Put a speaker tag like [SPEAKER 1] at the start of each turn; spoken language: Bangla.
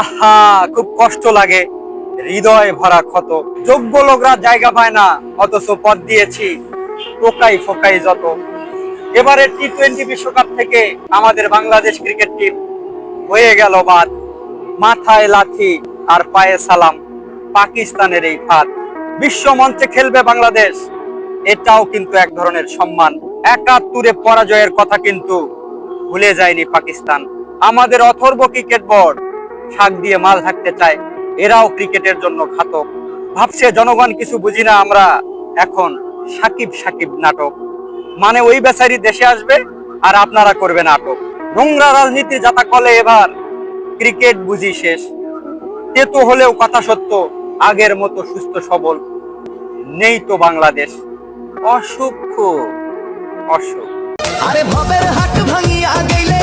[SPEAKER 1] আহা, খুব কষ্ট লাগে, হৃদয় ভরা ক্ষত। যোগ্য লোকরা জায়গা পায় না, অথচ পদ দিয়েছি টোকাই ফোকাই যত। এবারে টি-20 বিশ্বকাপ থেকে আমাদের বাংলাদেশ ক্রিকেট টিম হয়ে গেল বাদ। মাথায় লাথি আর পায়ে সালাম পাকিস্তানের এই ফাঁদ। বিশ্ব মঞ্চে খেলবে বাংলাদেশ, এটাও কিন্তু এক ধরনের সম্মান। ৭১-এ পরাজয়ের কথা কিন্তু ভুলে যায়নি পাকিস্তান। আমাদের অথর্ব ক্রিকেট বোর্ড শাক দিয়ে মাছ ঢাকতে চায়, এরাও ক্রিকেটের জন্য ঘাতক। ভাবছে জনগণ কিছু বুঝি না আমরা, এখন সাকিব সাকিব নাটক। মানে ওই বেচারি দেশে আসবে আর আপনারা করবেন নাটক। নোংরা রাজনীতি যাতা কলে এবার ক্রিকেট বুঝি শেষ। তেতো হলেও কথা সত্য, আগের মতো সুস্থ সবল নেই তো বাংলাদেশ। অসুখ, অসুখ।
[SPEAKER 2] আরে ভবের হাট ভাঙিয়া গেলে